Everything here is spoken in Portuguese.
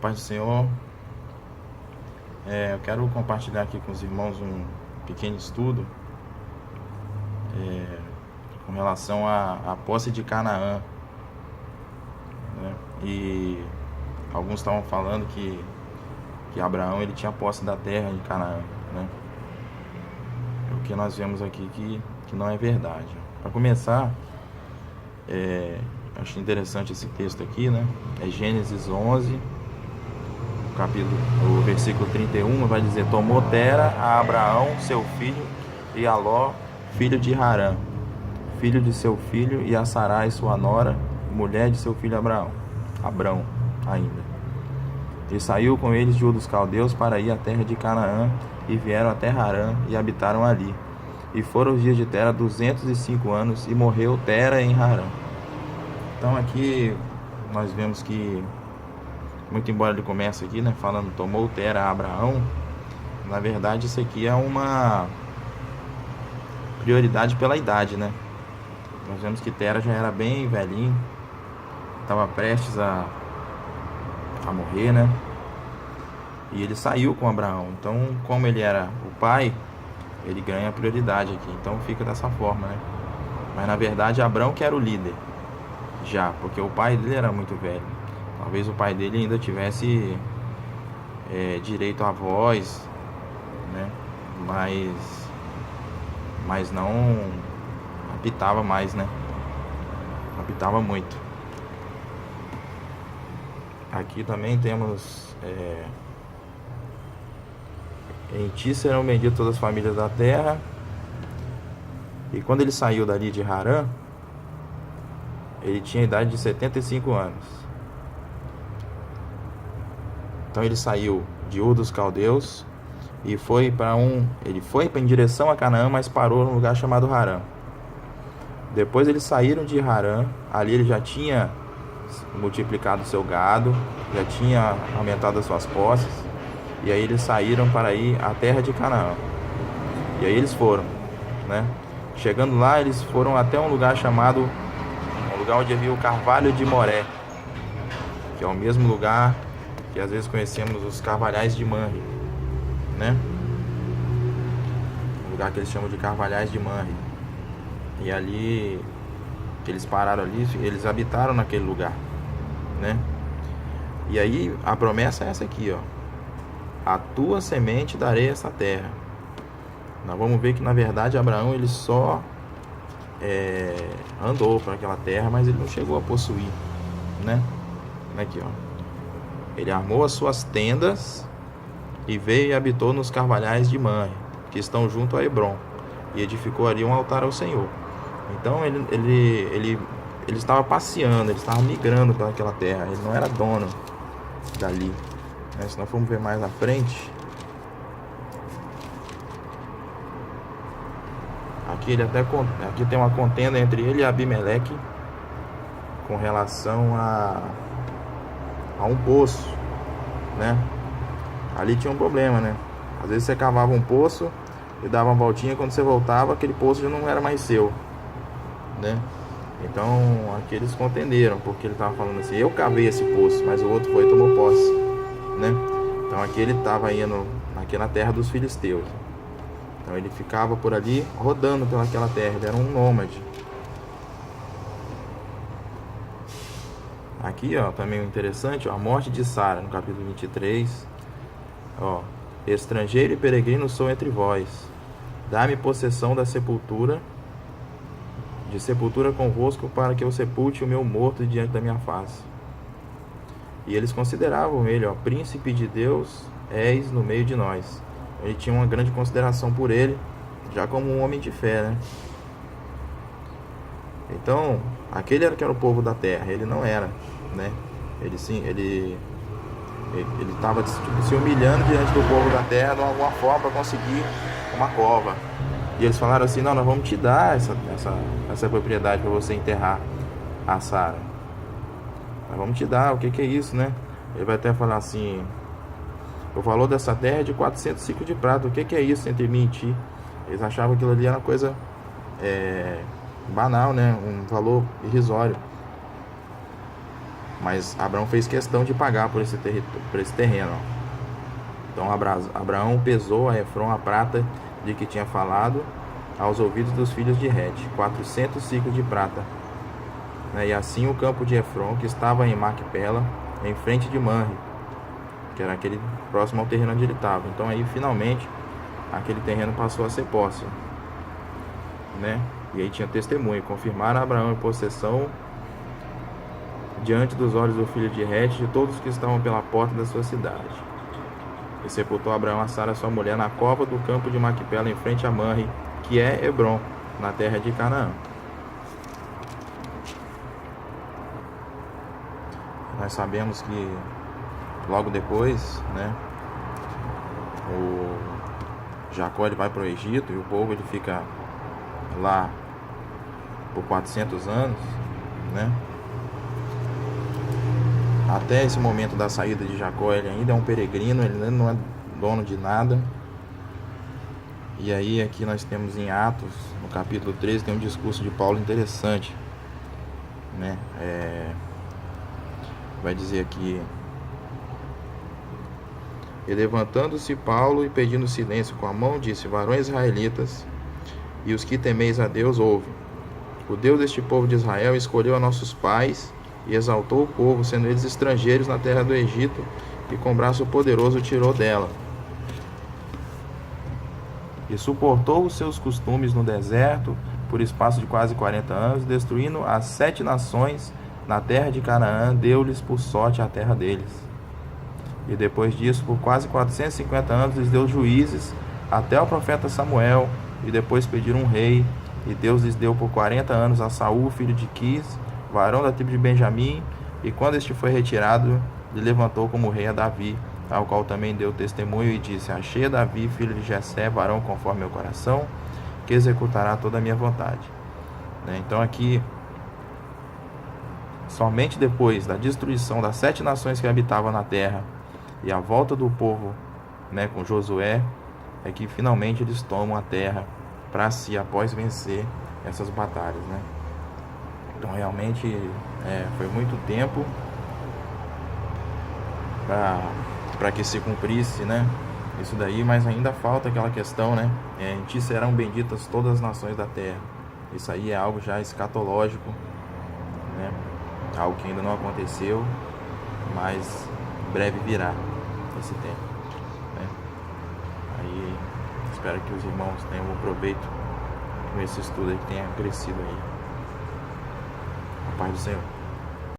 Paz do Senhor. Eu quero compartilhar aqui com os irmãos um pequeno estudo com relação à posse de Canaã, né? E alguns estavam falando que Abraão ele tinha posse da terra de Canaã, né? O que nós vemos aqui que não é verdade. Para começar, acho interessante esse texto aqui, né? É Gênesis 11, o versículo 31 vai dizer: tomou Tera a Abraão seu filho e a Ló filho de Harã, filho de seu filho, e a Sarai sua nora, mulher de seu filho Abrão ainda. E saiu com eles de Ur dos Caldeus para ir à terra de Canaã, e vieram até Harã e habitaram ali. E foram os dias de Tera 205 anos, e morreu Tera em Harã. Então aqui nós vemos que, muito embora ele comece aqui, né, falando tomou Tera a Abraão, na verdade isso aqui é uma prioridade pela idade, né? Nós vemos que Tera já era bem velhinho, estava prestes a morrer, né? E ele saiu com Abraão. Então, como ele era o pai, ele ganha prioridade aqui. Então fica dessa forma, né? Mas na verdade Abraão que era o líder já, porque o pai dele era muito velho. Talvez o pai dele ainda tivesse direito à voz, né? Mas não apitava mais, né? Apitava muito. Aqui também temos em ti serão benditas todas as famílias da terra. E quando ele saiu dali de Harã, ele tinha a idade de 75 anos. Então ele saiu de Ur dos Caldeus e foi em direção a Canaã, mas parou num lugar chamado Harã. Depois eles saíram de Harã. Ali ele já tinha multiplicado o seu gado, já tinha aumentado as suas posses, e aí eles saíram para ir à terra de Canaã. E aí eles foram, né? Chegando lá, eles foram até um lugar onde havia o Carvalho de Moré, que é o mesmo lugar que às vezes conhecemos os Carvalhais de Manre, né? Um lugar que eles chamam de Carvalhais de Manre. E ali eles pararam ali, eles habitaram naquele lugar, né? E aí a promessa é essa aqui, ó: a tua semente darei essa terra. Nós vamos ver que na verdade Abraão ele só andou para aquela terra, mas ele não chegou a possuir, né? Aqui, ó, ele armou as suas tendas e veio e habitou nos carvalhais de Manre, que estão junto a Hebrom, e edificou ali um altar ao Senhor. Então ele estava passeando, ele estava migrando para aquela terra, ele não era dono dali, né? Se nós formos ver mais à frente, aqui tem uma contenda entre ele e Abimeleque com relação a um poço, né? Ali tinha um problema, né? Às vezes você cavava um poço e dava uma voltinha, quando você voltava aquele poço já não era mais seu, né? Então aqui eles contenderam, porque ele estava falando assim: eu cavei esse poço, mas o outro foi e tomou posse, né? Então aqui ele estava indo aqui na terra dos filisteus. Então ele ficava por ali rodando pelaquela terra, ele era um nômade. Aqui, ó, também interessante, ó, a morte de Sara, no capítulo 23. Ó: estrangeiro e peregrino sou entre vós, dá-me possessão da sepultura convosco, para que eu sepulte o meu morto diante da minha face. E eles consideravam ele, ó, príncipe de Deus és no meio de nós. Ele tinha uma grande consideração por ele, já como um homem de fé, né? Então, aquele era que era o povo da terra, ele não era, né? Ele estava se humilhando diante do povo da terra de alguma forma para conseguir uma cova. E eles falaram assim: não, nós vamos te dar essa propriedade para você enterrar a Sara. Nós vamos te dar. O que é isso, né? Ele vai até falar assim: o valor dessa terra é de 400 ciclos de prata. O que é isso entre mim e ti? Eles achavam que aquilo ali era uma coisa banal, né? Um valor irrisório. Mas Abraão fez questão de pagar por esse terreno. Então Abraão pesou a Efron a prata de que tinha falado aos ouvidos dos filhos de Het, 400 ciclos de prata. E assim o campo de Efron, que estava em Macpela, em frente de Manre, que era aquele próximo ao terreno onde ele estava. Então aí finalmente aquele terreno passou a ser posse, né? E aí tinha testemunho, confirmaram Abraão em possessão diante dos olhos do filho de Het, de todos que estavam pela porta da sua cidade. E sepultou Abraão a Sara, sua mulher, na cova do campo de Macpela, em frente a Manre, que é Hebron, na terra de Canaã. Nós sabemos que logo depois, né, o Jacó ele vai para o Egito e o povo ele fica lá por 400 anos, né? Até esse momento da saída de Jacó, ele ainda é um peregrino, ele ainda não é dono de nada. E aí aqui nós temos em Atos, no capítulo 13, tem um discurso de Paulo interessante, né? Vai dizer aqui: e levantando-se Paulo e pedindo silêncio com a mão, disse: varões israelitas, e os que temeis a Deus, ouvem. O Deus deste povo de Israel escolheu a nossos pais e exaltou o povo, sendo eles estrangeiros na terra do Egito, e com braço poderoso o tirou dela. E suportou os seus costumes no deserto por espaço de quase 40 anos, destruindo as 7 nações na terra de Canaã, deu-lhes por sorte a terra deles. E depois disso, por quase 450 anos, lhes deu juízes até o profeta Samuel, e depois pediram um rei, e Deus lhes deu por 40 anos a Saul, filho de Quis, varão da tribo de Benjamim, e quando este foi retirado, lhe levantou como rei a Davi, ao qual também deu testemunho e disse: achei a Davi, filho de Jessé, varão conforme meu coração, que executará toda a minha vontade. Então aqui, somente depois da destruição das 7 nações que habitavam na terra e a volta do povo, com Josué, é que finalmente eles tomam a terra para si, após vencer essas batalhas, Então realmente foi muito tempo para que se cumprisse, isso daí, mas ainda falta aquela questão, em ti serão benditas todas as nações da terra. Isso aí é algo já escatológico, algo que ainda não aconteceu, mas breve virá esse tempo, Aí espero que os irmãos tenham um proveito com esse estudo aí, que tenha crescido aí. A paz do Senhor.